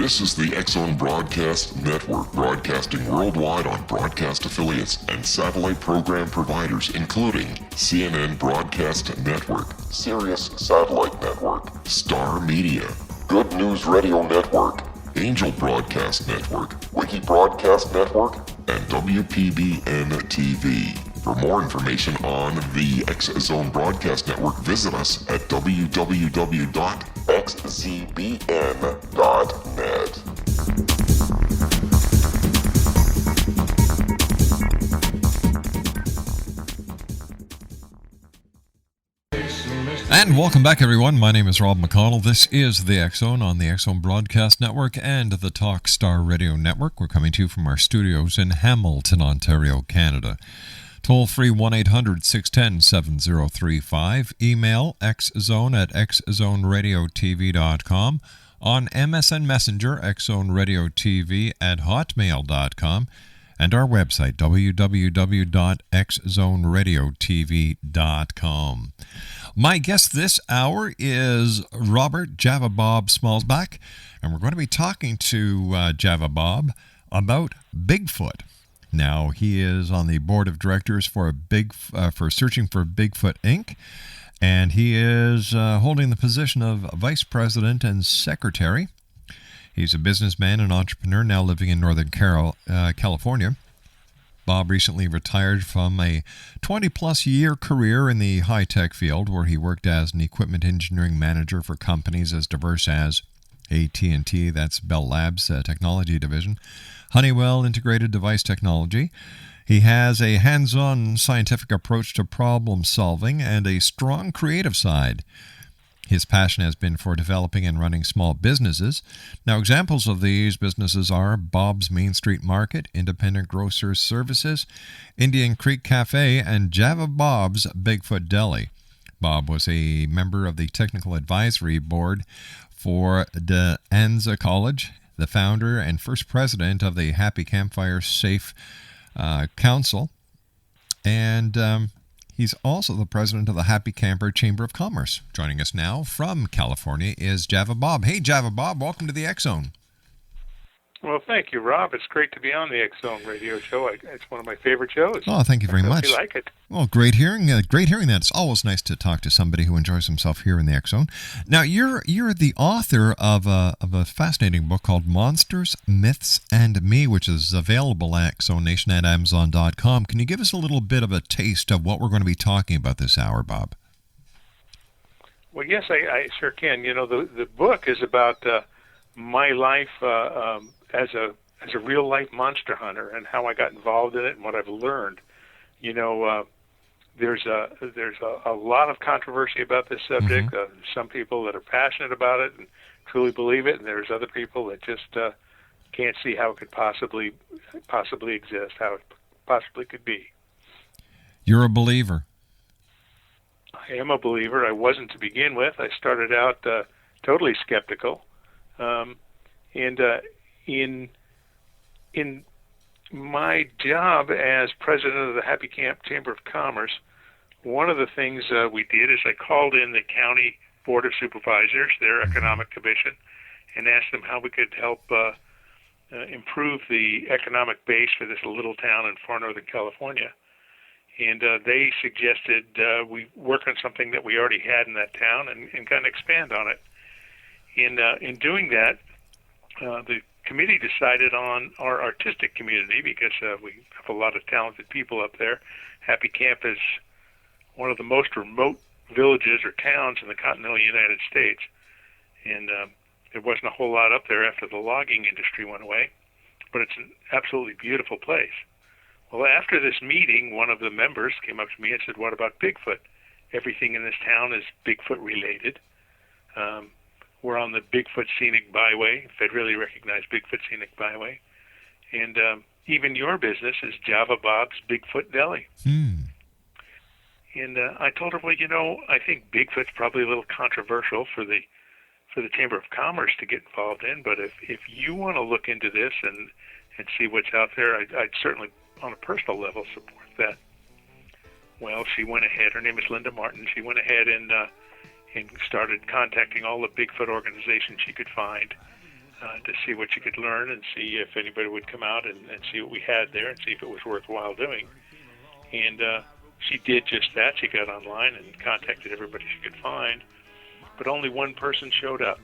This is the X-Zone Broadcast Network, broadcasting worldwide on broadcast affiliates and satellite program providers, including CNN Broadcast Network, Sirius Satellite Network, Star Media, Good News Radio Network, Angel Broadcast Network, Wiki Broadcast Network, and WPBN TV. For more information on the X-Zone Broadcast Network, visit us at www.xzbn.net. And welcome back, everyone. My name is Rob McConnell. This is the X-Zone on the X-Zone Broadcast Network and the Talk Star Radio Network. We're coming to you from our studios in Hamilton, Ontario, Canada. Toll-free 1-800-610-7035. Email xzone@xzoneradiotv.com. On MSN Messenger, xzoneradiotv@hotmail.com. And our website, www.xzoneradiotv.com. My guest this hour is Robert Java Bob Schmalzbach, and we're going to be talking to Java Bob about Bigfoot. Now, he is on the board of directors for Searching for Bigfoot, Inc., and he is holding the position of vice president and secretary. He's a businessman and entrepreneur now living in Northern California. Bob recently retired from a 20-plus year career in the high-tech field, where he worked as an equipment engineering manager for companies as diverse as AT&T, that's Bell Labs technology division, Honeywell Integrated Device Technology. He has a hands-on scientific approach to problem solving and a strong creative side. His passion has been for developing and running small businesses. Now, examples of these businesses are Bob's Main Street Market, Independent Grocers Services, Indian Creek Cafe, and Java Bob's Bigfoot Deli. Bob was a member of the Technical Advisory Board for De Anza College, the founder and first president of the Happy Campfire Safe Council, and he's also the president of the Happy Camper Chamber of Commerce. Joining us now from California is Java Bob. Hey, Java Bob, welcome to the X-Zone. Well, thank you, Rob. It's great to be on the X-Zone radio show. It's one of my favorite shows. Oh, thank you very much. I hope you like it. Well, great hearing that. It's always nice to talk to somebody who enjoys himself here in the X-Zone. Now, you're the author of a fascinating book called Monsters, Myths, and Me, which is available at X-Zone Nation at Amazon.com. Can you give us a little bit of a taste of what we're going to be talking about this hour, Bob? Well, yes, I sure can. You know, the book is about my life as a real life monster hunter and how I got involved in it and what I've learned. You know, there's a lot of controversy about this subject. Mm-hmm. Some people that are passionate about it and truly believe it, and there's other people that just can't see how it could possibly exist, how it possibly could be. You're a believer. I am a believer. I wasn't to begin with. I started out totally skeptical, and in my job as president of the Happy Camp Chamber of Commerce, one of the things we did is I called in the county board of supervisors, their economic commission, and asked them how we could help improve the economic base for this little town in far northern California. And they suggested we work on something that we already had in that town and kind of expand on it. In doing that, the committee decided on our artistic community because we have a lot of talented people up there. Happy Camp is one of the most remote villages or towns in the continental United States, and there wasn't a whole lot up there after the logging industry went away, but it's an absolutely beautiful place. Well, after this meeting, one of the members came up to me and said, "What about Bigfoot? Everything in this town is Bigfoot related. We're on the Bigfoot Scenic Byway, federally recognized Bigfoot Scenic Byway. And even your business is Java Bob's Bigfoot Deli." And I told her, well, you know, I think Bigfoot's probably a little controversial for the Chamber of Commerce to get involved in, but if you want to look into this and see what's out there, I'd certainly, on a personal level, support that. Well, she went ahead. Her name is Linda Martin. She went ahead and started contacting all the Bigfoot organizations she could find. to see what you could learn and see if anybody would come out and see what we had there and see if it was worthwhile doing. And she did just that. She got online and contacted everybody she could find, but only one person showed up,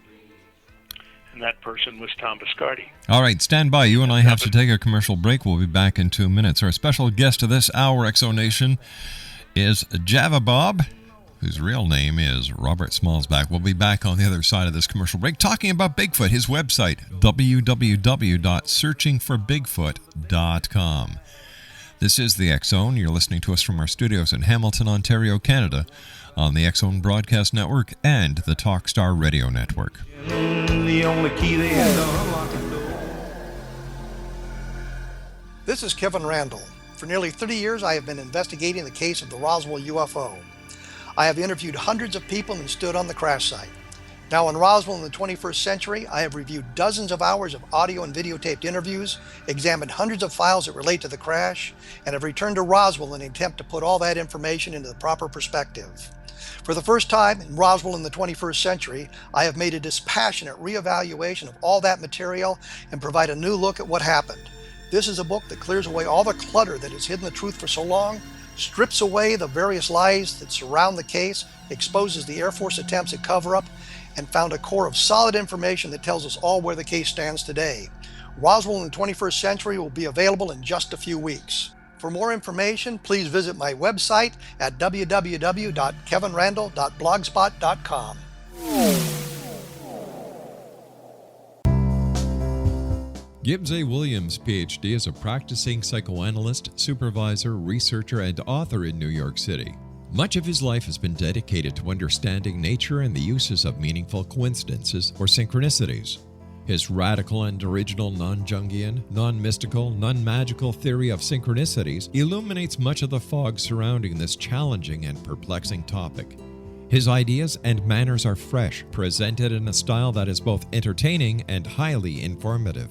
and that person was Tom Biscardi. All right, stand by. You and I have to take a commercial break. We'll be back in 2 minutes. Our special guest of this hour, Exo Nation, is Java Bob, whose real name is Robert Schmalzbach. We'll be back on the other side of this commercial break talking about Bigfoot, his website, www.searchingforbigfoot.com. This is the X-Zone. You're listening to us from our studios in Hamilton, Ontario, Canada, on the X-Zone Broadcast Network and the Talkstar Radio Network. The only key they had to unlock the door. This is Kevin Randall. For nearly 30 years, I have been investigating the case of the Roswell UFO. I have interviewed hundreds of people and stood on the crash site. Now in Roswell in the 21st century, I have reviewed dozens of hours of audio and videotaped interviews, examined hundreds of files that relate to the crash, and have returned to Roswell in an attempt to put all that information into the proper perspective. For the first time in Roswell in the 21st century, I have made a dispassionate reevaluation of all that material and provide a new look at what happened. This is a book that clears away all the clutter that has hidden the truth for so long, strips away the various lies that surround the case, exposes the Air Force attempts at cover-up, and found a core of solid information that tells us all where the case stands today. Roswell in the 21st century will be available in just a few weeks. For more information, please visit my website at www.kevinrandall.blogspot.com. Gibbs A. Williams, Ph.D., is a practicing psychoanalyst, supervisor, researcher, and author in New York City. Much of his life has been dedicated to understanding nature and the uses of meaningful coincidences or synchronicities. His radical and original non-Jungian, non-mystical, non-magical theory of synchronicities illuminates much of the fog surrounding this challenging and perplexing topic. His ideas and manners are fresh, presented in a style that is both entertaining and highly informative.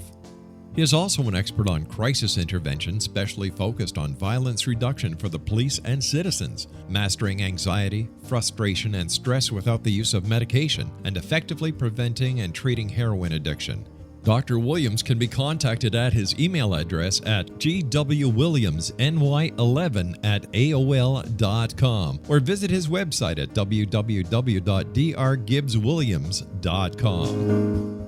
He is also an expert on crisis intervention, specially focused on violence reduction for the police and citizens, mastering anxiety, frustration, and stress without the use of medication, and effectively preventing and treating heroin addiction. Dr. Williams can be contacted at his email address at gwwilliamsny11@aol.com or visit his website at www.drgibbswilliams.com.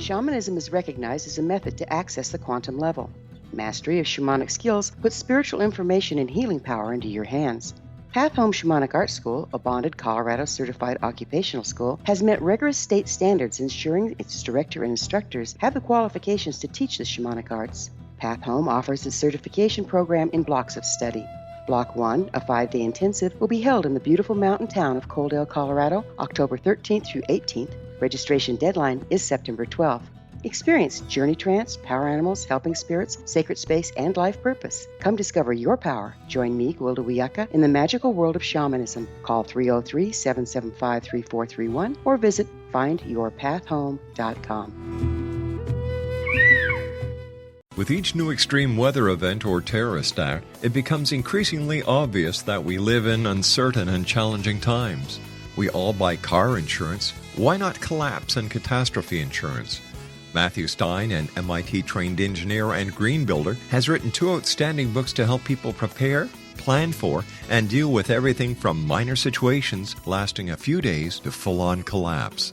Shamanism is recognized as a method to access the quantum level. Mastery of shamanic skills puts spiritual information and healing power into your hands. Path Home Shamanic Art School, a bonded Colorado certified occupational school, has met rigorous state standards, ensuring its director and instructors have the qualifications to teach the shamanic arts. Path Home offers its certification program in blocks of study. Block 1, a 5-day intensive, will be held in the beautiful mountain town of Coaldale, Colorado, October 13th through 18th. Registration deadline is September 12th. Experience journey trance, power animals, helping spirits, sacred space, and life purpose. Come discover your power. Join me, Gwilda Wiyaka, in the magical world of shamanism. Call 303-775-3431 or visit findyourpathhome.com. With each new extreme weather event or terrorist act, it becomes increasingly obvious that we live in uncertain and challenging times. We all buy car insurance. Why not collapse and catastrophe insurance? Matthew Stein, an MIT-trained engineer and green builder, has written 2 outstanding books to help people prepare, plan for, and deal with everything from minor situations lasting a few days to full-on collapse.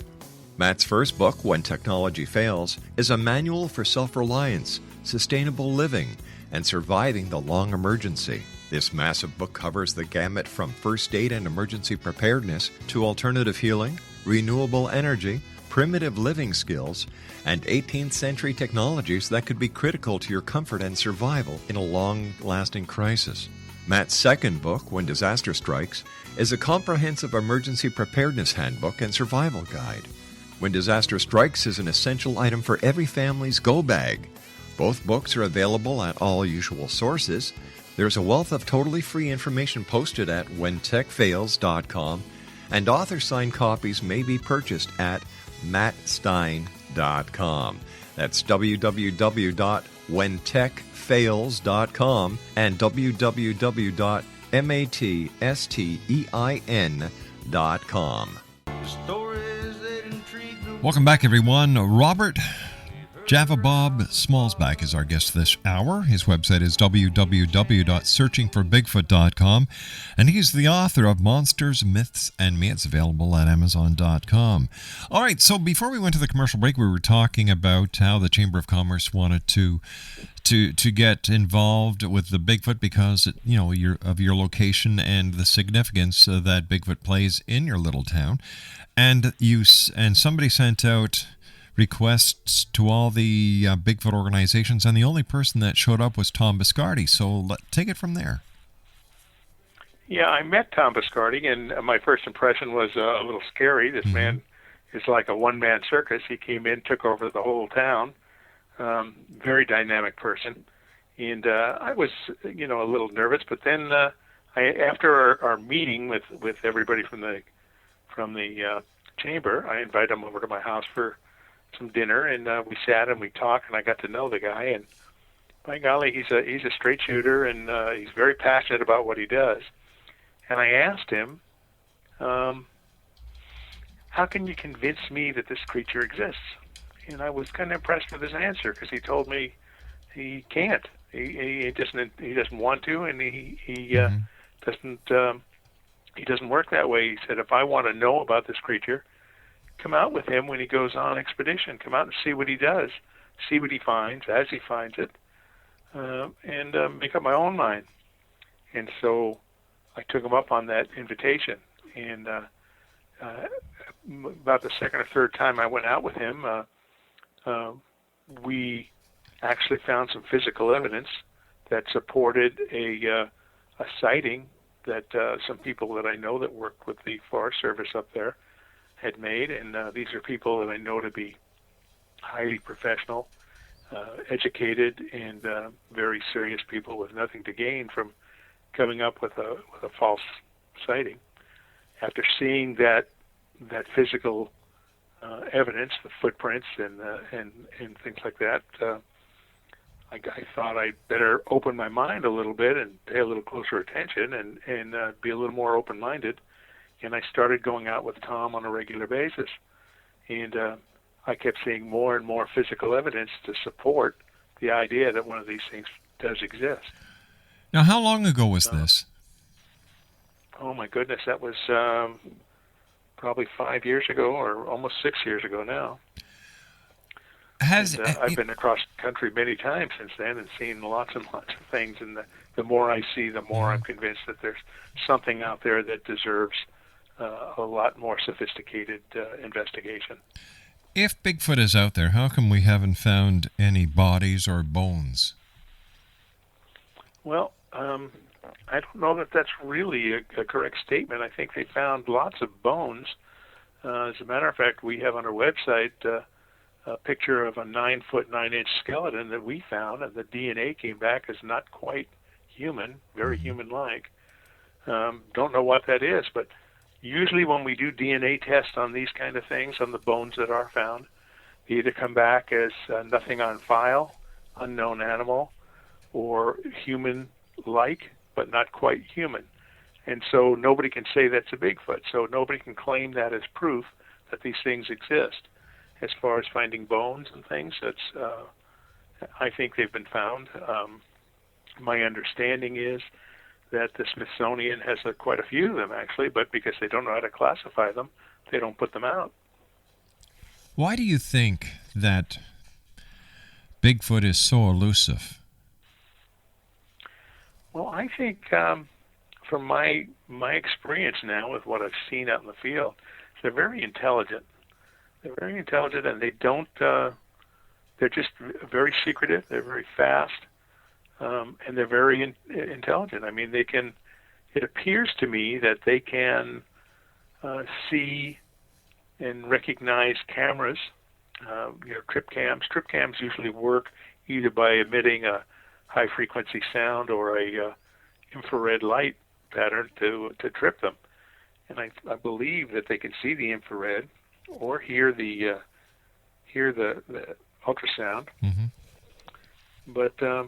Matt's first book, When Technology Fails, is a manual for self-reliance, sustainable living, and surviving the long emergency. This massive book covers the gamut from first aid and emergency preparedness to alternative healing, renewable energy, primitive living skills, and 18th century technologies that could be critical to your comfort and survival in a long-lasting crisis. Matt's second book, When Disaster Strikes, is a comprehensive emergency preparedness handbook and survival guide. When Disaster Strikes is an essential item for every family's go bag. Both books are available at all usual sources. There's a wealth of totally free information posted at whentechfails.com, and author-signed copies may be purchased at mattstein.com. www.whentechfails.com. That's www.whentechfails.com and www.matstein.com. Stories that intrigue the Welcome back, everyone. Robert Javabob Schmalzbach is our guest this hour. His website is www.searchingforbigfoot.com, and he's the author of Monsters, Myths, and Me. It's available at Amazon.com. All right, so before we went to the commercial break, we were talking about how the Chamber of Commerce wanted to get involved with the Bigfoot because of your location and the significance that Bigfoot plays in your little town, and somebody sent out requests to all the Bigfoot organizations, and the only person that showed up was Tom Biscardi. So take it from there. Yeah, I met Tom Biscardi, and my first impression was a little scary. This man is like a one-man circus. He came in, took over the whole town. Very dynamic person, and I was, a little nervous. But then, after our meeting with everybody from the chamber, I invited him over to my house for some dinner, and we sat and we talked, and I got to know the guy. And by golly, he's a straight shooter, and he's very passionate about what he does. And I asked him, how can you convince me that this creature exists? And I was kind of impressed with his answer, because he told me he can't. He doesn't want to, and he doesn't work that way. He said, if I want to know about this creature, come out with him when he goes on expedition. Come out and see what he does, see what he finds as he finds it, and make up my own mind. And so I took him up on that invitation. And about the second or third time I went out with him, we actually found some physical evidence that supported a sighting that some people that I know that work with the Forest Service up there had made, and these are people that I know to be highly professional, educated, and very serious people with nothing to gain from coming up with a false sighting. After seeing that physical evidence, the footprints and things like that, I thought I'd better open my mind a little bit and pay a little closer attention and be a little more open-minded. And I started going out with Tom on a regular basis. And I kept seeing more and more physical evidence to support the idea that one of these things does exist. Now, how long ago was this? Oh, my goodness. That was probably 5 years ago, or almost 6 years ago now. I've been across the country many times since then and seen lots and lots of things. And the more I see, the more I'm convinced that there's something out there that deserves a lot more sophisticated investigation. If Bigfoot is out there, how come we haven't found any bodies or bones? Well, I don't know that that's really a correct statement. I think they found lots of bones. As a matter of fact, we have on our website a picture of a 9-foot 9-inch skeleton that we found, and the DNA came back as not quite human, very human-like. Don't know what that is, but usually when we do DNA tests on these kind of things, on the bones that are found, they either come back as nothing on file, unknown animal, or human-like, but not quite human. And so nobody can say that's a Bigfoot. So nobody can claim that as proof that these things exist. As far as finding bones and things, I think they've been found. My understanding is that the Smithsonian has quite a few of them, actually, but because they don't know how to classify them, they don't put them out. Why do you think that Bigfoot is so elusive? Well, I think from my experience now with what I've seen out in the field, they're very intelligent. They're very intelligent, and they don't. They're just very secretive. They're very fast, and they're very intelligent. I mean, they can. It appears to me that they can see and recognize cameras. Trip cams. Trip cams usually work either by emitting a high-frequency sound or a infrared light pattern to trip them. And I believe that they can see the infrared or hear the hear the ultrasound. Mm-hmm. But I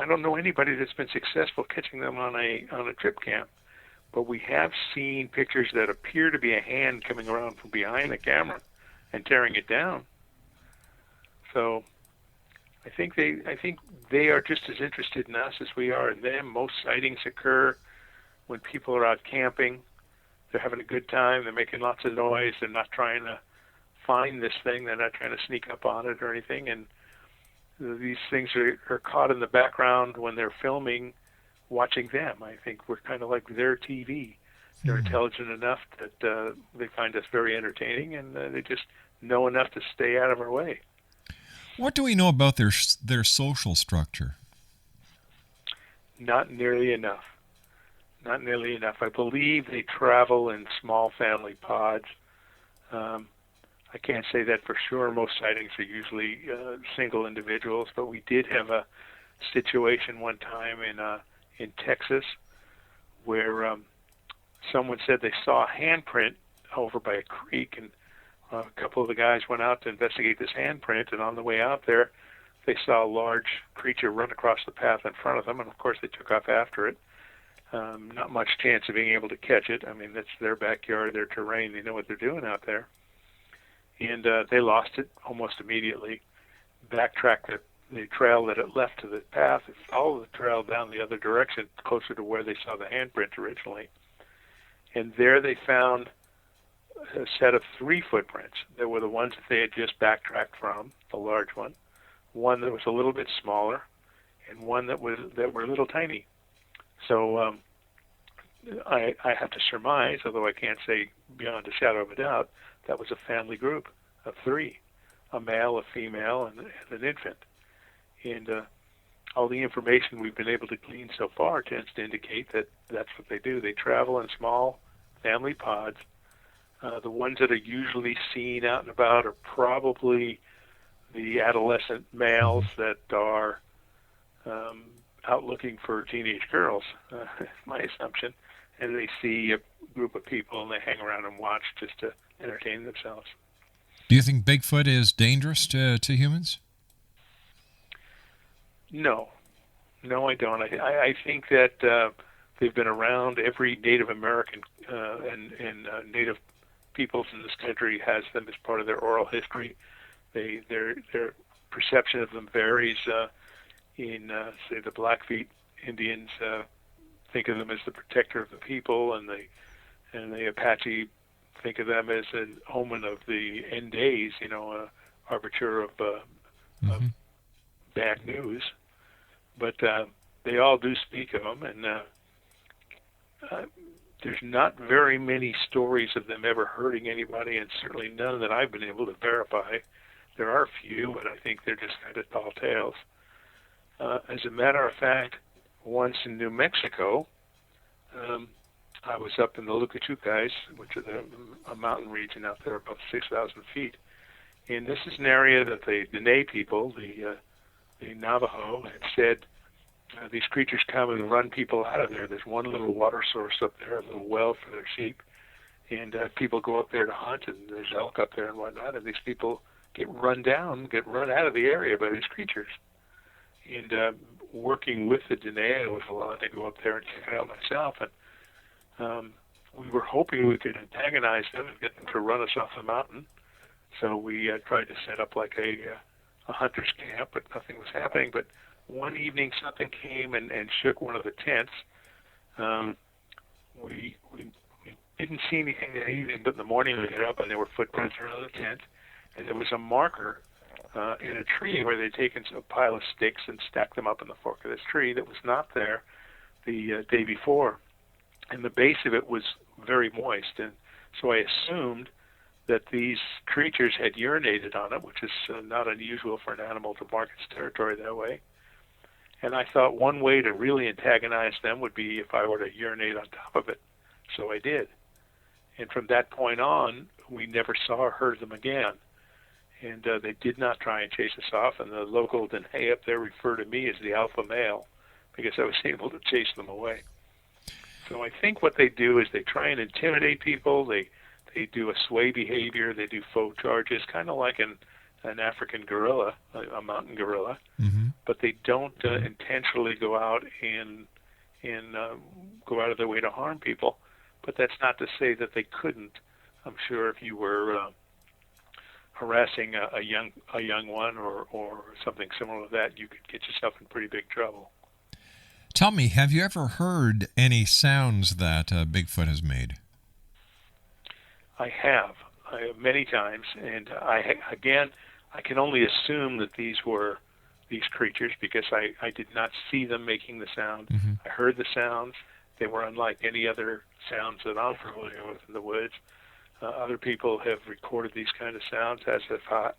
don't know anybody that's been successful catching them on a trip cam. But we have seen pictures that appear to be a hand coming around from behind the camera and tearing it down. So I think they are just as interested in us as we are in them. Most sightings occur when people are out camping. They're having a good time. They're making lots of noise. They're not trying to find this thing. They're not trying to sneak up on it or anything. And these things are caught in the background when they're filming, watching them. I think we're kind of like their TV. They're intelligent enough that they find us very entertaining, and they just know enough to stay out of our way. What do we know about their social structure? Not nearly enough. Not nearly enough. I believe they travel in small family pods. I can't say that for sure. Most sightings are usually single individuals, but we did have a situation one time in Texas where someone said they saw a handprint over by a creek, and a couple of the guys went out to investigate this handprint, and on the way out there, they saw a large creature run across the path in front of them, and of course they took off after it. Not much chance of being able to catch it. I mean, that's their backyard, their terrain. They know what they're doing out there. And they lost it almost immediately, backtracked the trail that it left to the path, and followed the trail down the other direction, closer to where they saw the handprint originally. And there they found a set of 3 footprints. There were the ones that they had just backtracked from, the large one that was a little bit smaller, and one that were a little tiny. So I have to surmise, although I can't say beyond a shadow of a doubt, that was a family group of 3, a male, a female, and an infant. And all the information we've been able to glean so far tends to indicate that that's what they do. They travel in small family pods. The ones that are usually seen out and about are probably the adolescent males that are out looking for teenage girls, my assumption. And they see a group of people and they hang around and watch just to entertain themselves. Do you think Bigfoot is dangerous to humans? No, I don't. I think that they've been around. Every Native American and Native peoples in this country has them as part of their oral history. Their perception of them varies. Say, the Blackfeet Indians think of them as the protector of the people, and the Apache think of them as an omen of the end days, a arbiter of bad news. But they all do speak of them, and there's not very many stories of them ever hurting anybody, and certainly none that I've been able to verify. There are a few, but I think they're just kind of tall tales. As a matter of fact, once in New Mexico, I was up in the Lucachukais, which is a mountain region out there above 6,000 feet. And this is an area that the Dene people, the Navajo, had said these creatures come and run people out of there. There's one little water source up there, a little well for their sheep. And people go up there to hunt, and there's elk up there and whatnot. And these people get run out of the area by these creatures. And working with the Dene, I was allowed to go up there and check it out myself. And we were hoping we could antagonize them and get them to run us off the mountain. So we tried to set up like a hunter's camp, but nothing was happening. But one evening something came and shook one of the tents. We didn't see anything that evening, but in the morning we got up and there were footprints around the tent. And there was a marker in a tree where they'd taken a pile of sticks and stacked them up in the fork of this tree that was not there the day before. And the base of it was very moist. And so I assumed that these creatures had urinated on it, which is not unusual for an animal to mark its territory that way. And I thought one way to really antagonize them would be if I were to urinate on top of it. So I did. And from that point on, we never saw or heard them again. And they did not try and chase us off, and the local Dene up there referred to me as the alpha male because I was able to chase them away. So I think what they do is they try and intimidate people. They They do a sway behavior. They do faux charges, kind of like an African gorilla, a mountain gorilla. Mm-hmm. But they don't intentionally go out and go out of their way to harm people. But that's not to say that they couldn't. I'm sure if you were harassing a young one or something similar to that, you could get yourself in pretty big trouble. Tell me, have you ever heard any sounds that Bigfoot has made? I have many times, and I can only assume that these were these creatures because I did not see them making the sound. Mm-hmm. I heard the sounds. They were unlike any other sounds that I'm familiar with in the woods. Other people have recorded these kind of sounds as I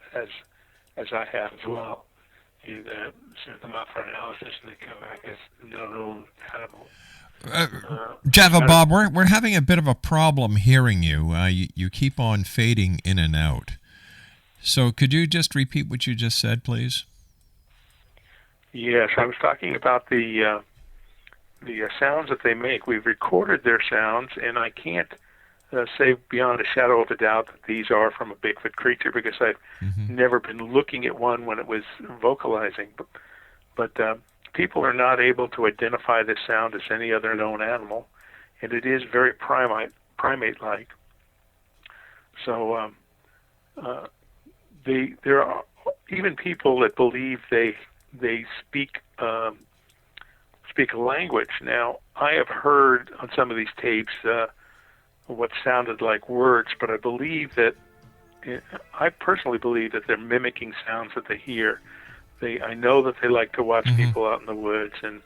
have as well. You send them out for analysis, and they come back as no animal. Java Bob, we're having a bit of a problem hearing you. You keep on fading in and out. So could you just repeat what you just said, please? Yes, I was talking about the sounds that they make. We've recorded their sounds, and I can't say beyond a shadow of a doubt that these are from a Bigfoot creature because I've never been looking at one when it was vocalizing. But people are not able to identify this sound as any other known animal, and it is very primate-like. So there are even people that believe they speak a language. Now, I have heard on some of these tapes what sounded like words, but I personally believe that they're mimicking sounds that they hear. I know that they like to watch people out in the woods, and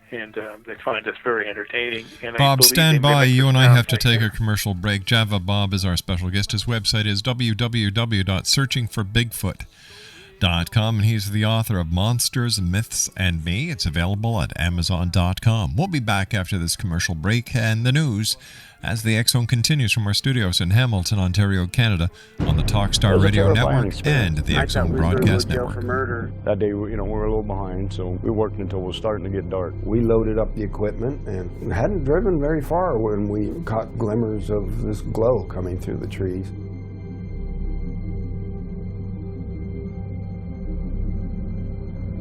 they find us very entertaining. And Bob, stand by. You and I have to take a commercial break. Java Bob is our special guest. His website is www.searchingforbigfoot.com, and he's the author of Monsters, Myths, and Me. It's available at Amazon.com. We'll be back after this commercial break and the news as the X-Zone continues from our studios in Hamilton, Ontario, Canada, on the Talkstar Radio Network and the X-Zone Broadcast Network. That day, we were a little behind, so we worked until it was starting to get dark. We loaded up the equipment and hadn't driven very far when we caught glimmers of this glow coming through the trees.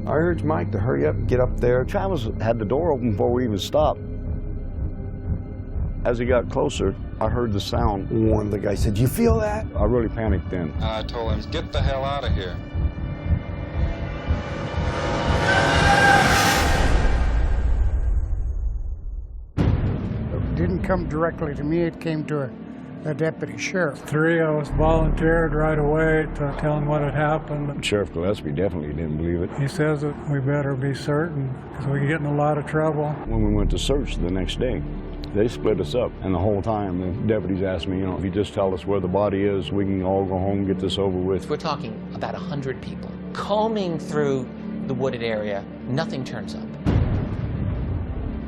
I urged Mike to hurry up and get up there. Travis had the door open before we even stopped. As he got closer, I heard the sound. One of the guys said, "You feel that?" I really panicked then. I told him, "Get the hell out of here." It didn't come directly to me, it came to a deputy sheriff. Three of us volunteered right away to tell him what had happened. Sheriff Gillespie definitely didn't believe it. He says that we better be certain because we could get in a lot of trouble. When we went to search the next day, they split us up, and the whole time the deputies asked me, if you just tell us where the body is, we can all go home and get this over with. We're talking about 100 people combing through the wooded area. Nothing turns up.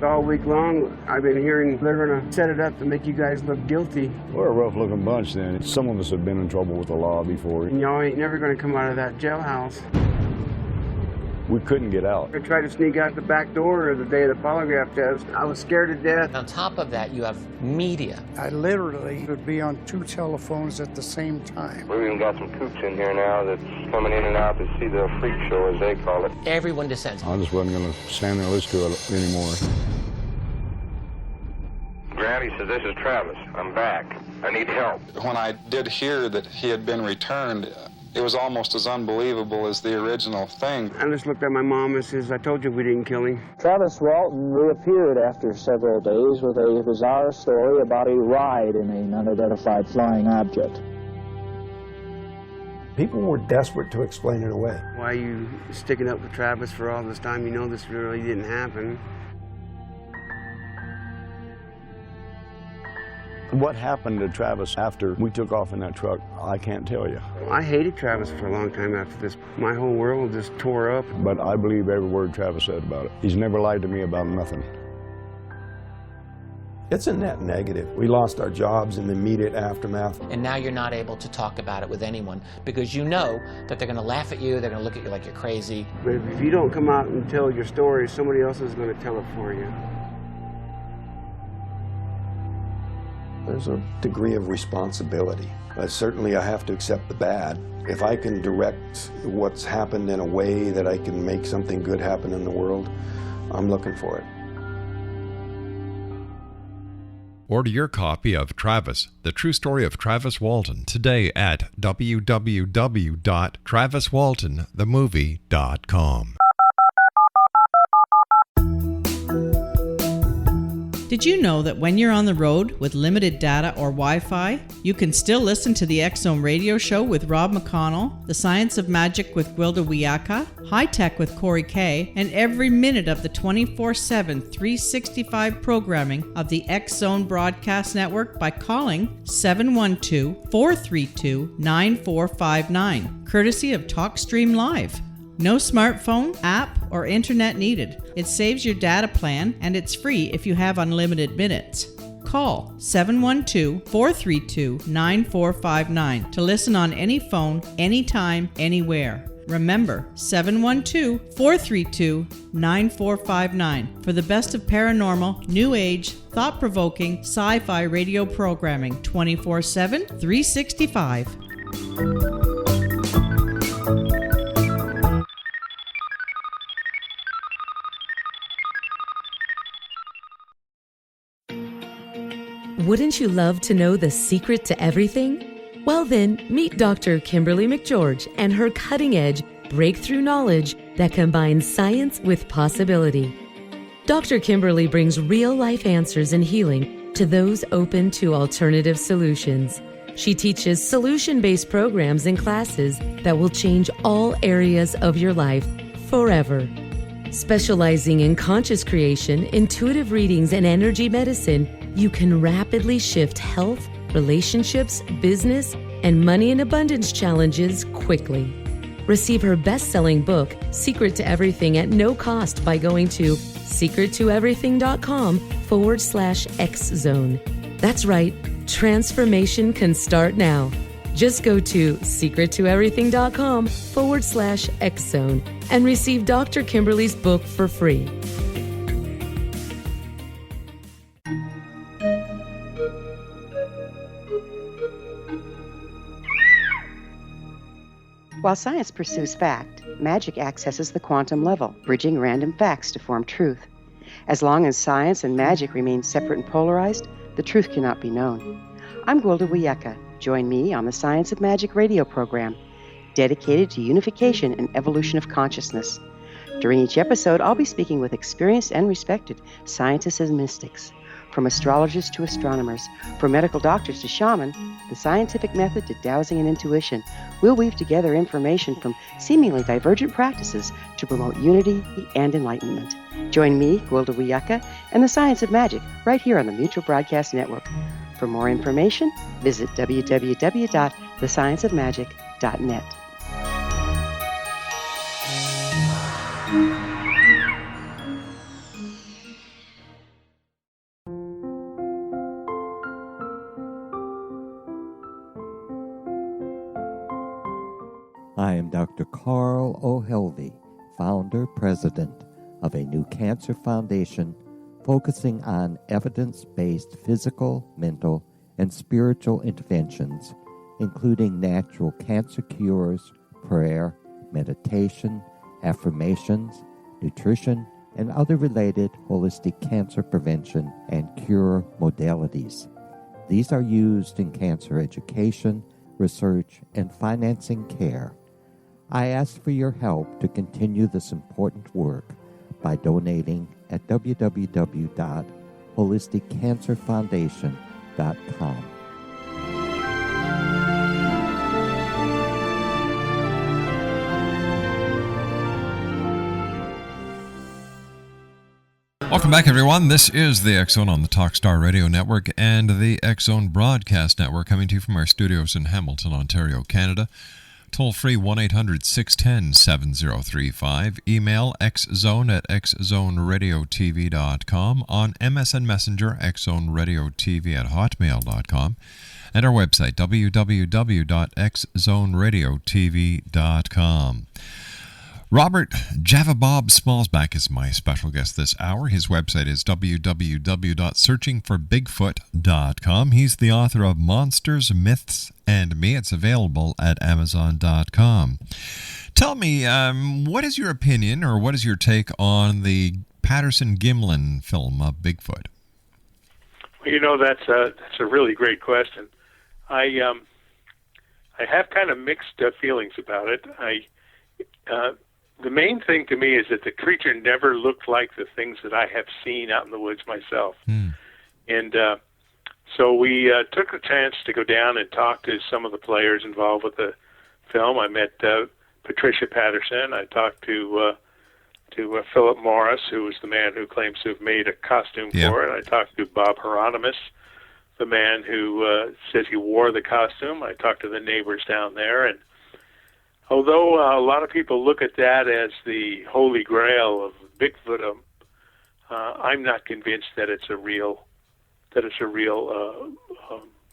All week long, I've been hearing they're going to set it up to make you guys look guilty. We're a rough-looking bunch then. Some of us have been in trouble with the law before. And y'all ain't never going to come out of that jailhouse. We couldn't get out. I tried to sneak out the back door the day of the polygraph test. I was scared to death. On top of that, you have media. I literally would be on 2 telephones at the same time. We've even got some coops in here now that's coming in and out to see the freak show, as they call it. Everyone descends. I just wasn't going to stand there and listen to it anymore. Granny says, "This is Travis. I'm back. I need help." When I did hear that he had been returned, it was almost as unbelievable as the original thing. I just looked at my mom and says, "I told you we didn't kill him." Travis Walton reappeared after several days with a bizarre story about a ride in an unidentified flying object. People were desperate to explain it away. Why are you sticking up with Travis for all this time? You know this really didn't happen. What happened to Travis after we took off in that truck, I can't tell you. I hated Travis for a long time after this. My whole world just tore up. But I believe every word Travis said about it. He's never lied to me about nothing. It's a net negative. We lost our jobs in the immediate aftermath. And now you're not able to talk about it with anyone because you know that they're going to laugh at you, they're going to look at you like you're crazy. But if you don't come out and tell your story, somebody else is going to tell it for you. there's a degree of responsibility. Certainly I have to accept the bad. If I can direct what's happened in a way that I can make something good happen in the world, I'm looking for it. Order your copy of Travis, The True Story of Travis Walton, today at www.traviswaltonthemovie.com. Did you know that when you're on the road with limited data or Wi-Fi, you can still listen to the X-Zone radio show with Rob McConnell, The Science of Magic with Gwilda Wiyaka, High Tech with Corey Kay, and every minute of the 24/7, 365 programming of the X-Zone Broadcast Network by calling 712-432-9459, courtesy of TalkStream Live. No smartphone, app, or internet needed. It saves your data plan, and it's free if you have unlimited minutes. Call 712-432-9459 to listen on any phone, anytime, anywhere. Remember, 712-432-9459 for the best of paranormal, new age, thought-provoking, sci-fi radio programming 24/7, 365. Wouldn't you love to know the secret to everything? Well then, meet Dr. Kimberly McGeorge and her cutting-edge breakthrough knowledge that combines science with possibility. Dr. Kimberly brings real-life answers and healing to those open to alternative solutions. She teaches solution-based programs and classes that will change all areas of your life forever. Specializing in conscious creation, intuitive readings, and energy medicine, you can rapidly shift health, relationships, business, and money and abundance challenges quickly. Receive her best-selling book, Secret to Everything, at no cost by going to secrettoeverything.com/X-Zone. That's right, transformation can start now. Just go to secrettoeverything.com/X-Zone and receive Dr. Kimberly's book for free. While science pursues fact, magic accesses the quantum level, bridging random facts to form truth. As long as science and magic remain separate and polarized, the truth cannot be known. I'm Gwilda Wiyaka. Join me on the Science of Magic radio program, dedicated to unification and evolution of consciousness. During each episode, I'll be speaking with experienced and respected scientists and mystics. From astrologers to astronomers, from medical doctors to shaman, the scientific method to dowsing and intuition, we'll weave together information from seemingly divergent practices to promote unity and enlightenment. Join me, Gwilda Wiyaka, and the Science of Magic right here on the Mutual Broadcast Network. For more information, visit www.thescienceofmagic.net. I am Dr. Carl O'Helvey, founder, president of a new cancer foundation focusing on evidence-based physical, mental, and spiritual interventions, including natural cancer cures, prayer, meditation, affirmations, nutrition, and other related holistic cancer prevention and cure modalities. These are used in cancer education, research, and financing care. I ask for your help to continue this important work by donating at www.holisticcancerfoundation.com. Welcome back, everyone. This is the X-Zone on the Talkstar Radio Network and the X-Zone Broadcast Network, coming to you from our studios in Hamilton, Ontario, Canada. Toll-free 1-800-610-7035. Email xzone@xzoneradiotv.com. On MSN Messenger, xzoneradiotv@hotmail.com. And our website, www.xzoneradiotv.com. Robert Javabob Schmalzbach is my special guest this hour. His website is www.searchingforbigfoot.com. He's the author of Monsters, Myths, and Me. It's available at Amazon.com. Tell me, what is your opinion or what is your take on the Patterson-Gimlin film of Bigfoot? Well, that's a really great question. I have kind of mixed feelings about it. The main thing to me is that the creature never looked like the things that I have seen out in the woods myself. And so we took the chance to go down and talk to some of the players involved with the film. I met Patricia Patterson. I talked to Philip Morris, who was the man who claims to have made a costume for it. I talked to Bob Hieronymus, the man who says he wore the costume. I talked to the neighbors down there, and although a lot of people look at that as the holy grail of Bigfoot, I'm not convinced that it's a real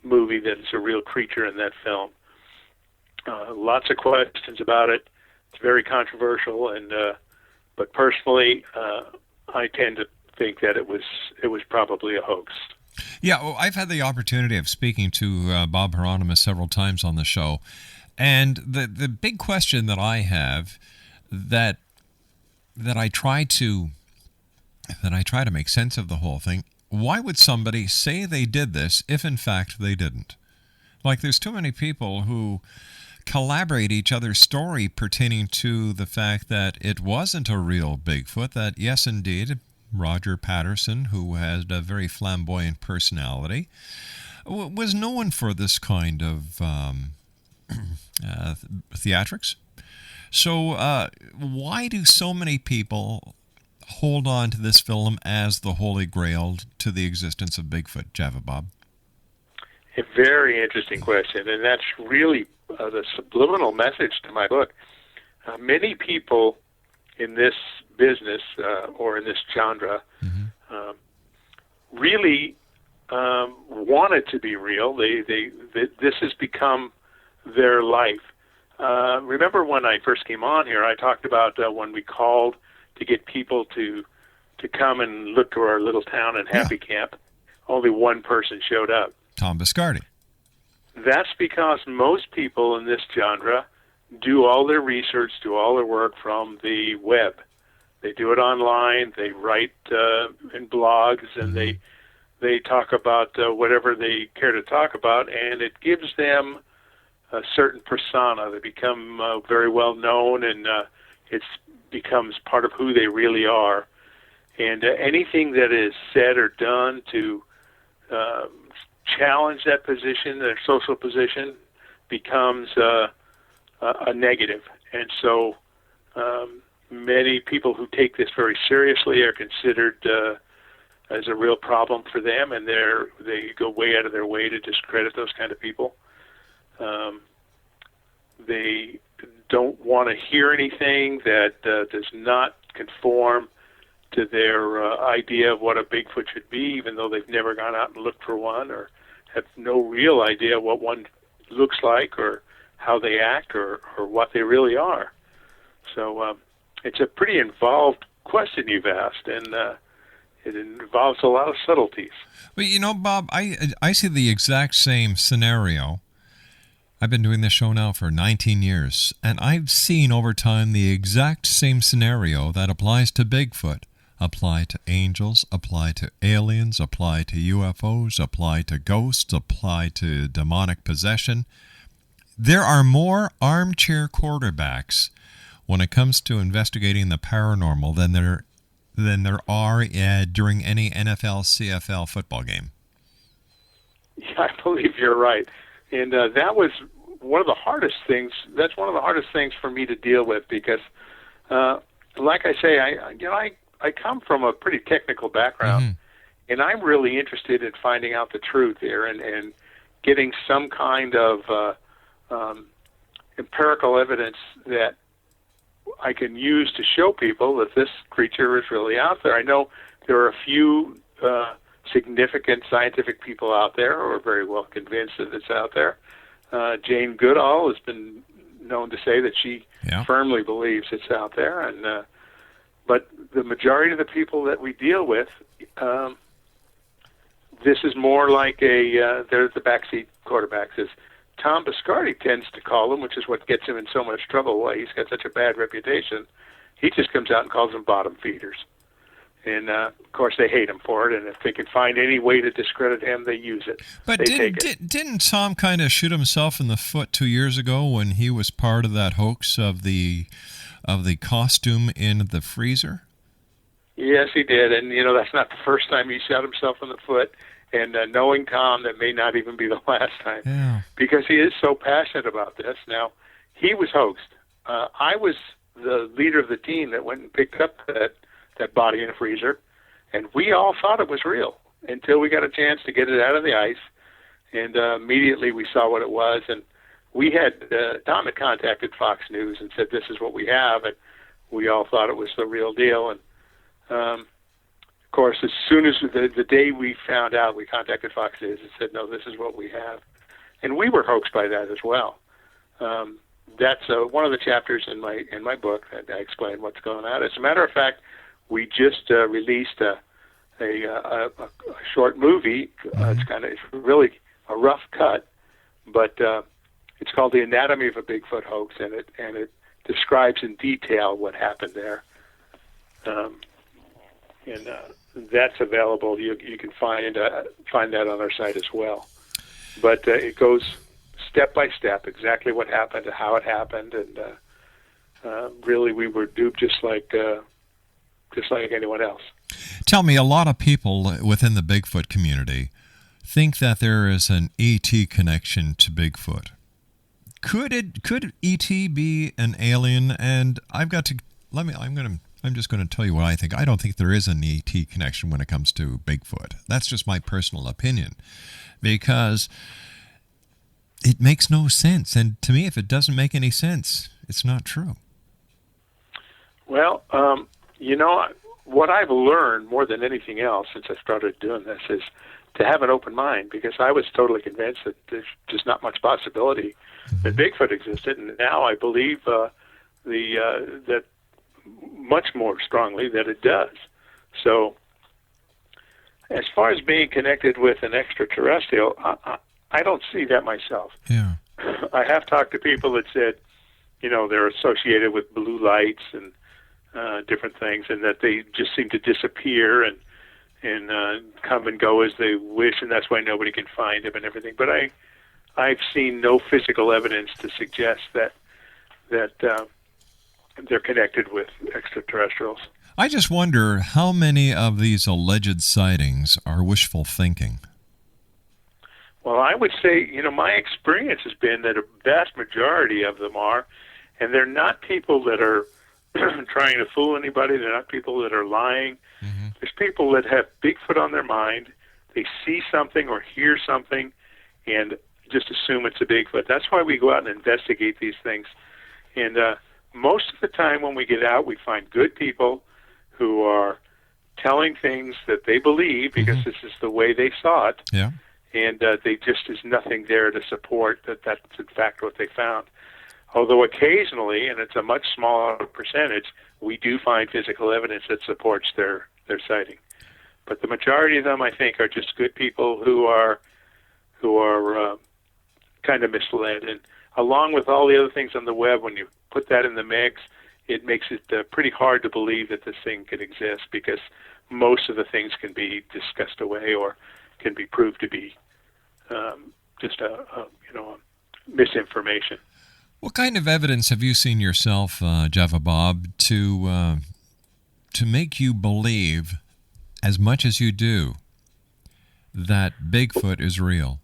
movie, that it's a real creature in that film. Lots of questions about it. It's very controversial, and but personally, I tend to think that it was probably a hoax. Yeah, well, I've had the opportunity of speaking to Bob Hieronymus several times on the show. And the big question that I have that I try to make sense of the whole thing, why would somebody say they did this if in fact they didn't? Like, there's too many people who collaborate each other's story pertaining to the fact that it wasn't a real Bigfoot, that yes indeed, Roger Patterson, who had a very flamboyant personality, was known for this kind of theatrics. So why do so many people hold on to this film as the holy grail to the existence of Bigfoot, Javabob? A very interesting question, and that's really the subliminal message to my book. Many people in this business or in this genre really want it to be real. This has become their life. Remember when I first came on here, I talked about when we called to get people to come and look to our little town in Happy Camp. Only one person showed up. Tom Biscardi. That's because most people in this genre do all their research, do all their work from the web. They do it online, they write in blogs, and they talk about whatever they care to talk about, and it gives them a certain persona. They become very well known, and it becomes part of who they really are. And anything that is said or done to challenge that position, their social position, becomes a negative. And so many people who take this very seriously are considered as a real problem for them, and they go way out of their way to discredit those kind of people. They don't want to hear anything that does not conform to their idea of what a Bigfoot should be, even though they've never gone out and looked for one or have no real idea what one looks like or how they act or what they really are. So it's a pretty involved question you've asked, and it involves a lot of subtleties. Well, you know, Bob, I see the exact same scenario. I've been doing this show now for 19 years, and I've seen over time the exact same scenario that applies to Bigfoot. Apply to angels, apply to aliens, apply to UFOs, apply to ghosts, apply to demonic possession. There are more armchair quarterbacks when it comes to investigating the paranormal than there are during any NFL, CFL football game. Yeah, I believe you're right. And that was one of the hardest things. That's one of the hardest things for me to deal with because, like I say, I come from a pretty technical background, and I'm really interested in finding out the truth here and getting some kind of empirical evidence that I can use to show people that this creature is really out there. I know there are a few significant scientific people out there who are very well convinced that it's out there. Jane Goodall has been known to say that she firmly believes it's out there, and but the majority of the people that we deal with, this is more like they're the backseat quarterbacks. As Tom Biscardi tends to call them, which is what gets him in so much trouble. Why he's got such a bad reputation. He just comes out and calls them bottom feeders. And, of course, they hate him for it, and if they can find any way to discredit him, they use it. But didn't Tom kind of shoot himself in the foot 2 years ago when he was part of that hoax of the costume in the freezer? Yes, he did, and, that's not the first time he shot himself in the foot, and knowing Tom, that may not even be the last time, because he is so passionate about this. Now, he was hoaxed. I was the leader of the team that went and picked up that body in a freezer, and we all thought it was real until we got a chance to get it out of the ice, and immediately we saw what it was, and we had Tom had contacted Fox News and said, this is what we have, and we all thought it was the real deal. And of course, as soon as the day we found out, we contacted Fox News and said, no, this is what we have, and we were hoaxed by that as well. That's one of the chapters in my book that I explain what's going on. As a matter of fact, we just released a short movie. It's really a rough cut, but it's called The Anatomy of a Bigfoot Hoax, and it describes in detail what happened there. And that's available. You can find that on our site as well. But it goes step by step, exactly what happened, how it happened, and really we were duped just like anyone else. Tell me, a lot of people within the Bigfoot community think that there is an ET connection to Bigfoot. Could ET be an alien? And I'm just going to tell you what I think. I don't think there is an ET connection when it comes to Bigfoot. That's just my personal opinion, because it makes no sense. And to me, if it doesn't make any sense, it's not true. Well, what I've learned more than anything else since I started doing this is to have an open mind, because I was totally convinced that there's just not much possibility that Bigfoot existed, and now I believe that much more strongly that it does. So as far as being connected with an extraterrestrial, I don't see that myself. Yeah. I have talked to people that said, they're associated with blue lights and different things, and that they just seem to disappear and come and go as they wish, and that's why nobody can find them and everything. But I've seen no physical evidence to suggest that they're connected with extraterrestrials. I just wonder how many of these alleged sightings are wishful thinking. Well, I would say, my experience has been that a vast majority of them are, and they're not people that are trying to fool anybody. They're not people that are lying. Mm-hmm. There's people that have Bigfoot on their mind. They see something or hear something and just assume it's a Bigfoot. That's why we go out and investigate these things. And most of the time when we get out, we find good people who are telling things that they believe because this is the way they saw it. Yeah. And there's nothing there to support that that's in fact what they found. Although occasionally, and it's a much smaller percentage, we do find physical evidence that supports their sighting. But the majority of them, I think, are just good people who are kind of misled. And along with all the other things on the web, when you put that in the mix, it makes it pretty hard to believe that this thing could exist, because most of the things can be discussed away or can be proved to be just a misinformation. What kind of evidence have you seen yourself, Java Bob, to make you believe, as much as you do, that Bigfoot is real?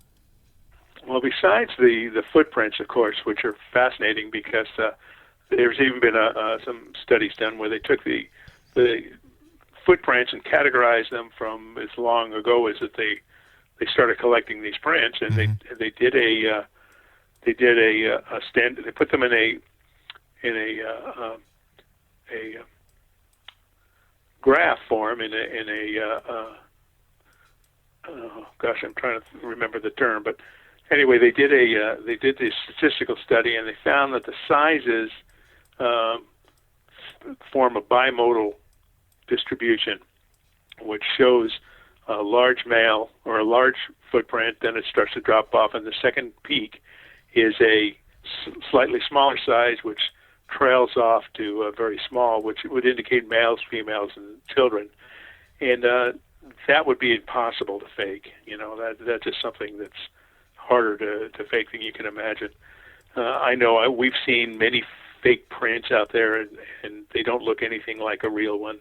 Well, besides the footprints, of course, which are fascinating, because there's even been some studies done where they took the footprints and categorized them from as long ago as that they started collecting these prints, and they did a stand. They put them in a graph form I'm trying to remember the term, but anyway, they did a statistical study, and they found that the sizes form a bimodal distribution, which shows a large male or a large footprint, then it starts to drop off, and the second peak is a slightly smaller size, which trails off to very small, which would indicate males, females, and children. And that would be impossible to fake. That's just something that's harder to fake than you can imagine. I know we've seen many fake prints out there, and they don't look anything like a real one.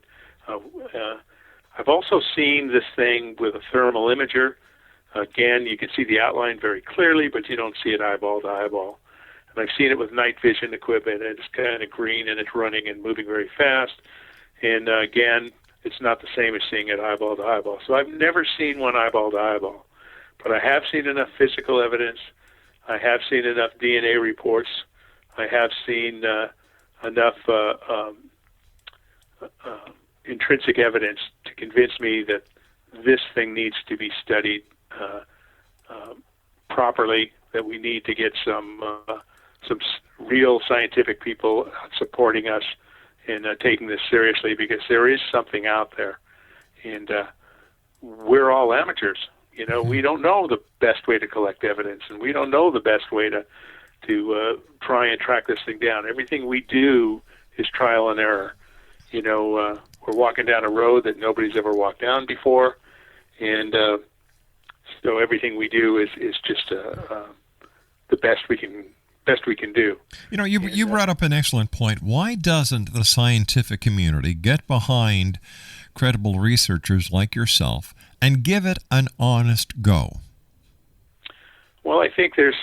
I've also seen this thing with a thermal imager. Again, you can see the outline very clearly, but you don't see it eyeball to eyeball. And I've seen it with night vision equipment, and it's kind of green, and it's running and moving very fast. And again, it's not the same as seeing it eyeball to eyeball. So I've never seen one eyeball to eyeball, but I have seen enough physical evidence. I have seen enough DNA reports. I have seen enough intrinsic evidence to convince me that this thing needs to be studied properly, that we need to get some real scientific people supporting us in taking this seriously, because there is something out there, and we're all amateurs. We don't know the best way to collect evidence, and we don't know the best way to try and track this thing down. Everything we do is trial and error. We're walking down a road that nobody's ever walked down before, and so everything we do is just the best we can do. You brought up an excellent point. Why doesn't the scientific community get behind credible researchers like yourself and give it an honest go? Well, I think there's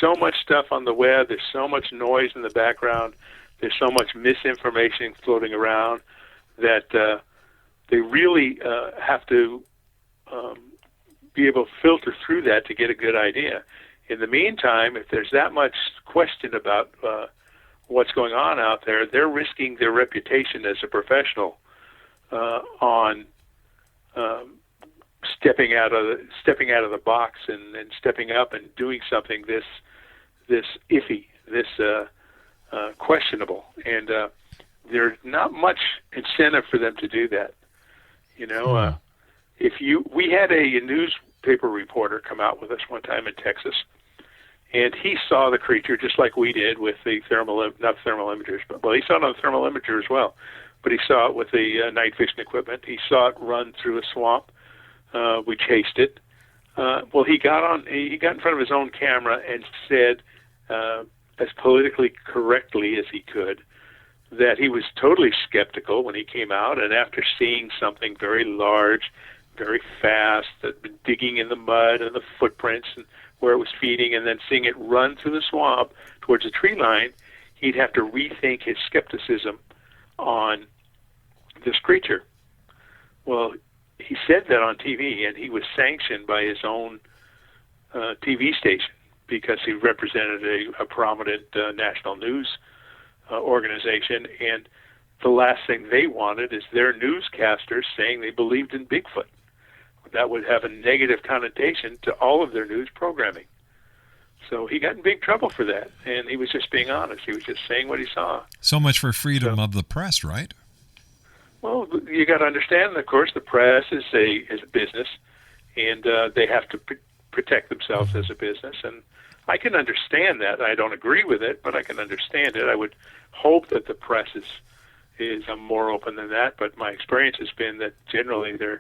so much stuff on the web. There's so much noise in the background. There's so much misinformation floating around that they really have to be able to filter through that to get a good idea. In the meantime, if there's that much question about what's going on out there, they're risking their reputation as a professional on stepping out of the box and stepping up and doing something this iffy, this questionable, and there's not much incentive for them to do that. We had a newspaper reporter come out with us one time in Texas, and he saw the creature just like we did with the not thermal imagers, but he saw it on the thermal imager as well. But he saw it with the night vision equipment. He saw it run through a swamp. We chased it. He got in front of his own camera and said, as politically correctly as he could, that he was totally skeptical when he came out, and after seeing something very large, very fast, that had been digging in the mud and the footprints and where it was feeding, and then seeing it run through the swamp towards a tree line, he'd have to rethink his skepticism on this creature. Well, he said that on TV, and he was sanctioned by his own TV station because he represented a prominent national news organization, and the last thing they wanted is their newscasters saying they believed in Bigfoot. That would have a negative connotation to all of their news programming. So he got in big trouble for that, and he was just being honest. He was just saying what he saw. So much for freedom of the press, right? Well, you got to understand, of course, the press is a business, and they have to protect themselves as a business. And I can understand that. I don't agree with it, but I can understand it. I would hope that the press is more open than that. But my experience has been that generally they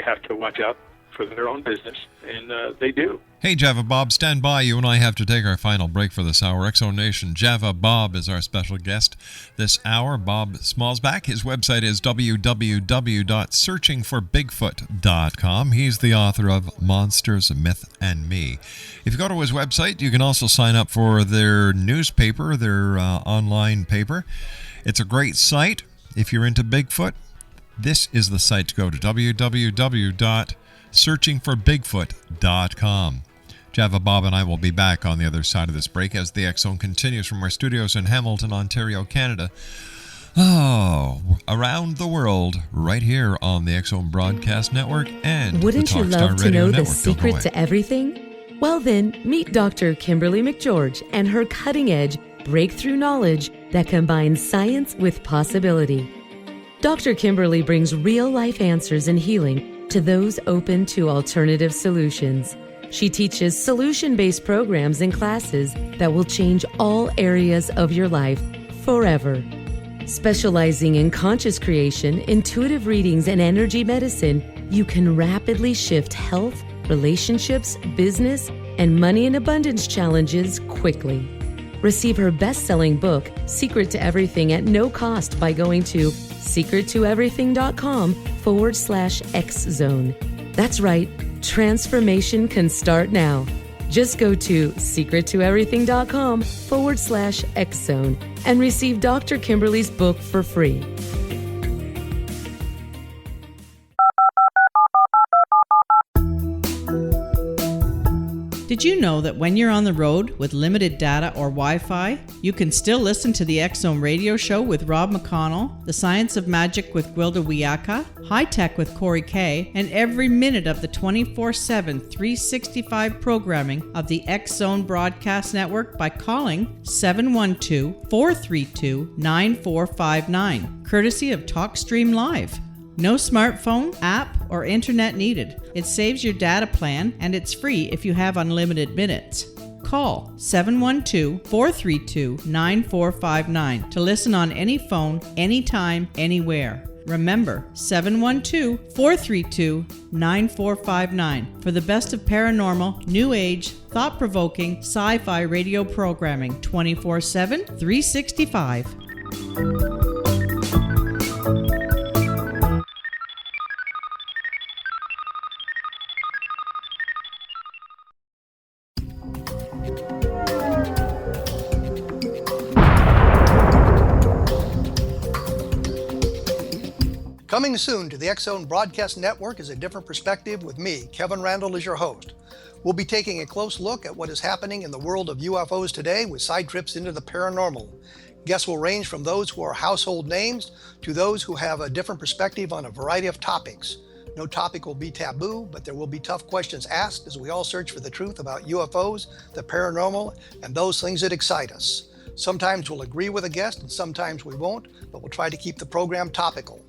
have to watch out for their own business, and they do. Hey, Java Bob, stand by. You and I have to take our final break for this hour. Exonation. Java Bob is our special guest this hour. Bob Schmalzbach. His website is www.searchingforbigfoot.com. He's the author of Monsters, Myth, and Me. If you go to his website, you can also sign up for their newspaper, their online paper. It's a great site. If you're into Bigfoot, this is the site to go to, www.searchingforbigfoot.com. Java Bob and I will be back on the other side of this break as the X-Zone continues from our studios in Hamilton, Ontario, Canada. Around the world, right here on the X-Zone Broadcast Network and Wouldn't the you Talkstar love to Radio know Network. the secret to everything? Well then, meet Dr. Kimberly McGeorge and her cutting-edge breakthrough knowledge that combines science with possibility. Dr. Kimberly brings real-life answers and healing to those open to alternative solutions. She teaches solution-based programs and classes that will change all areas of your life forever. Specializing in conscious creation, intuitive readings, and energy medicine, you can rapidly shift health, relationships, business, and money and abundance challenges quickly. Receive her best-selling book, Secret to Everything, at no cost by going to secrettoeverything.com/X-Zone. That's right, transformation can start now. Just go to secrettoeverything.com/X-Zone and receive Dr. Kimberly's book for free. Did you know that when you're on the road with limited data or Wi-Fi, you can still listen to the X-Zone radio show with Rob McConnell, The Science of Magic with Gwilda Wiyaka, High Tech with Corey Kay, and every minute of the 24/7, 365 programming of the X-Zone Broadcast Network by calling 712-432-9459, courtesy of TalkStream Live. No smartphone, app, or internet needed. It saves your data plan, and it's free if you have unlimited minutes. Call 712-432-9459 to listen on any phone, anytime, anywhere. Remember, 712-432-9459 for the best of paranormal, new age, thought-provoking, sci-fi radio programming 24/7, 365. Coming soon to the X-Zone Broadcast Network is A Different Perspective with me, Kevin Randall, as your host. We'll be taking a close look at what is happening in the world of UFOs today with side trips into the paranormal. Guests will range from those who are household names to those who have a different perspective on a variety of topics. No topic will be taboo, but there will be tough questions asked as we all search for the truth about UFOs, the paranormal, and those things that excite us. Sometimes we'll agree with a guest and sometimes we won't, but we'll try to keep the program topical.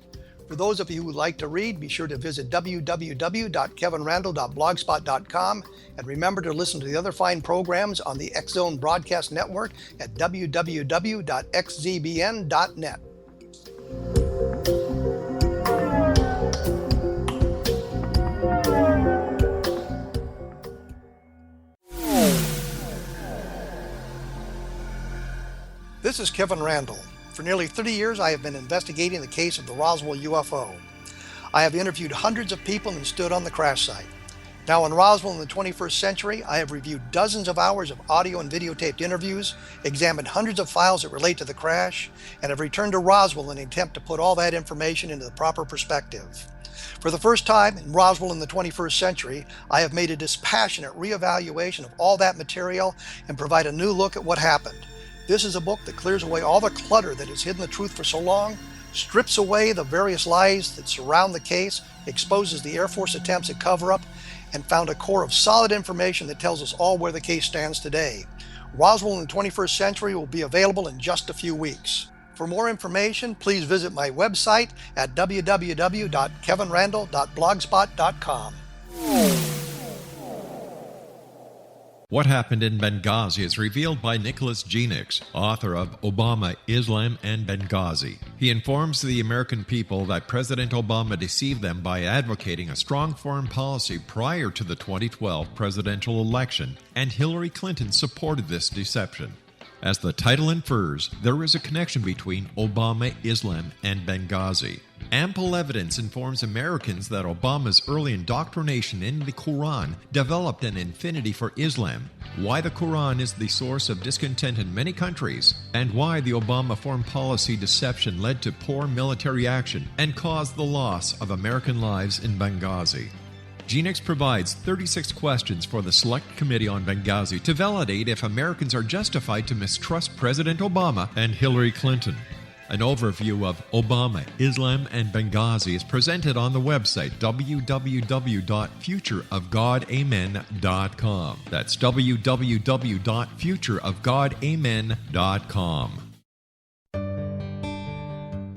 For those of you who like to read, be sure to visit www.kevinrandall.blogspot.com and remember to listen to the other fine programs on the X-Zone Broadcast Network at www.xzbn.net. This is Kevin Randall. For nearly 30 years, I have been investigating the case of the Roswell UFO. I have interviewed hundreds of people and stood on the crash site. Now in Roswell in the 21st century, I have reviewed dozens of hours of audio and videotaped interviews, examined hundreds of files that relate to the crash, and have returned to Roswell in an attempt to put all that information into the proper perspective. For the first time in Roswell in the 21st century, I have made a dispassionate reevaluation of all that material and provide a new look at what happened. This is a book that clears away all the clutter that has hidden the truth for so long, strips away the various lies that surround the case, exposes the Air Force attempts at cover-up, and found a core of solid information that tells us all where the case stands today. Roswell in the 21st century will be available in just a few weeks. For more information, please visit my website at www.kevinrandall.blogspot.com. What happened in Benghazi is revealed by Nicholas Genix, author of Obama, Islam, and Benghazi. He informs the American people that President Obama deceived them by advocating a strong foreign policy prior to the 2012 presidential election, and Hillary Clinton supported this deception. As the title infers, there is a connection between Obama, Islam, and Benghazi. Ample evidence informs Americans that Obama's early indoctrination in the Quran developed an affinity for Islam, why the Quran is the source of discontent in many countries, and why the Obama foreign policy deception led to poor military action and caused the loss of American lives in Benghazi. Genix provides 36 questions for the Select Committee on Benghazi to validate if Americans are justified to mistrust President Obama and Hillary Clinton. An overview of Obama, Islam, and Benghazi is presented on the website www.futureofgodamen.com. That's www.futureofgodamen.com.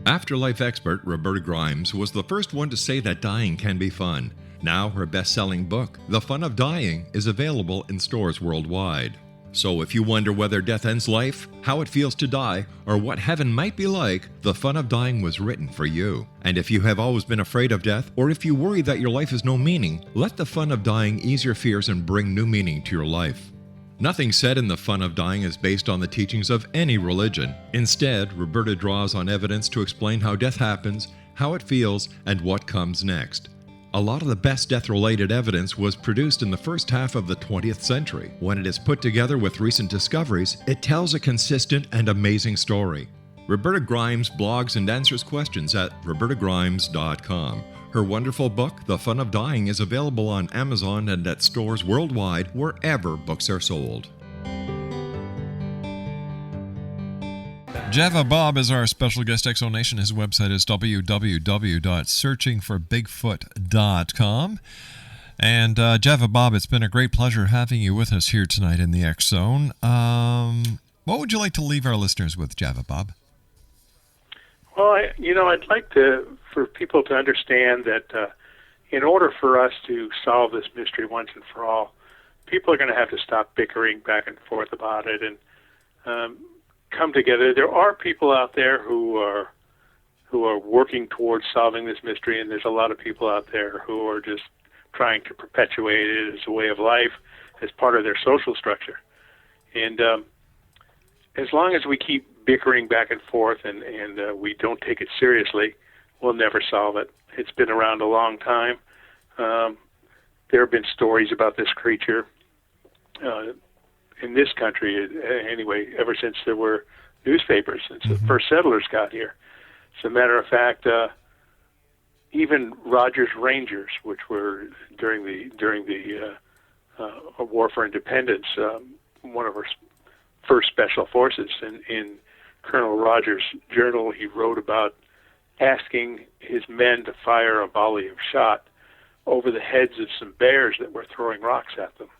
Afterlife expert Roberta Grimes was the first one to say that dying can be fun. Now her best-selling book, The Fun of Dying, is available in stores worldwide. So if you wonder whether death ends life, how it feels to die, or what heaven might be like, The Fun of Dying was written for you. And if you have always been afraid of death, or if you worry that your life has no meaning, let The Fun of Dying ease your fears and bring new meaning to your life. Nothing said in The Fun of Dying is based on the teachings of any religion. Instead, Roberta draws on evidence to explain how death happens, how it feels, and what comes next. A lot of the best death-related evidence was produced in the first half of the 20th century. When it is put together with recent discoveries, it tells a consistent and amazing story. Roberta Grimes blogs and answers questions at robertagrimes.com. Her wonderful book, The Fun of Dying, is available on Amazon and at stores worldwide wherever books are sold. Java Bob is our special guest. Exonation. His website is www.searchingforbigfoot.com. And Java Bob, it's been a great pleasure having you with us here tonight in the X Zone. What would you like to leave our listeners with, Java Bob? Well, I'd like for people to understand that in order for us to solve this mystery once and for all, people are going to have to stop bickering back and forth about it and come together. There are people out there who are working towards solving this mystery, and there's a lot of people out there who are just trying to perpetuate it as a way of life, as part of their social structure. And as long as we keep bickering back and forth and we don't take it seriously, we'll never solve it. It's been around a long time. There have been stories about this creature in this country, anyway, ever since there were newspapers, since the first settlers got here. As a matter of fact, even Rogers Rangers, which were during the War for Independence, one of our first special forces, in Colonel Rogers' journal, he wrote about asking his men to fire a volley of shot over the heads of some bears that were throwing rocks at them.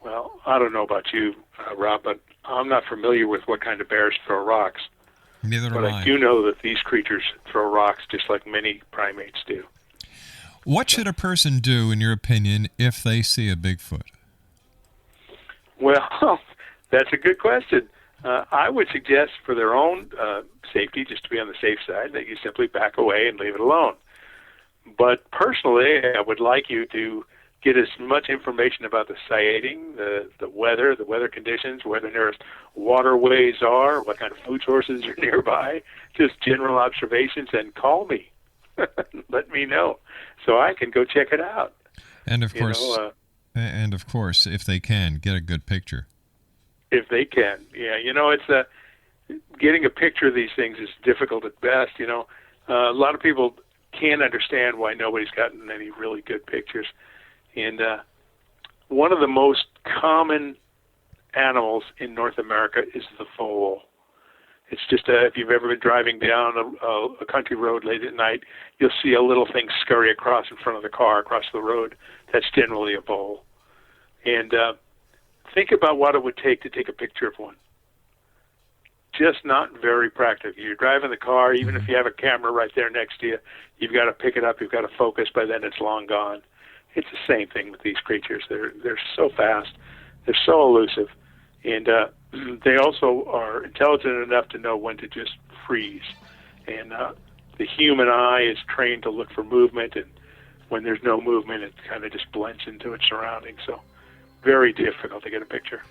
Well, I don't know about you, Rob, but I'm not familiar with what kind of bears throw rocks. Neither but am I. I do know that these creatures throw rocks just like many primates do. What should a person do, in your opinion, if they see a Bigfoot? Well, that's a good question. I would suggest for their own safety, just to be on the safe side, that you simply back away and leave it alone. But personally, I would like you to get as much information about the sighting, the weather conditions, where the nearest waterways are, what kind of food sources are nearby, just general observations, and call me. Let me know so I can go check it out. And of course, if they can, get a good picture. If they can, yeah. It's getting a picture of these things is difficult at best. A lot of people can't understand why nobody's gotten any really good pictures. And one of the most common animals in North America is the vole. It's just if you've ever been driving down a country road late at night, you'll see a little thing scurry across in front of the car, across the road. That's generally a vole. And think about what it would take to take a picture of one. Just not very practical. You're driving the car, even if you have a camera right there next to you, you've got to pick it up, you've got to focus, by then it's long gone. It's the same thing with these creatures. They're so fast, they're so elusive, and they also are intelligent enough to know when to just freeze. And the human eye is trained to look for movement, and when there's no movement, it kind of just blends into its surroundings. So very difficult to get a picture.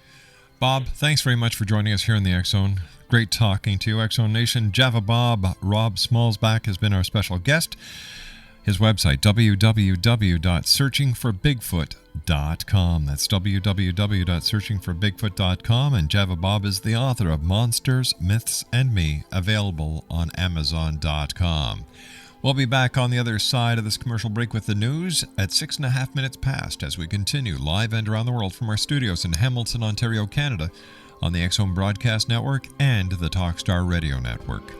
Bob, thanks very much for joining us here in the X Zone. Great talking to you, X Zone Nation. Java Bob, Rob Schmalzbach has been our special guest. His website, www.searchingforbigfoot.com. That's www.searchingforbigfoot.com. And Java Bob is the author of Monsters, Myths, and Me, available on Amazon.com. We'll be back on the other side of this commercial break with the news at 6.5 minutes past as we continue live and around the world from our studios in Hamilton, Ontario, Canada, on the X Zone Broadcast Network and the Talkstar Radio Network.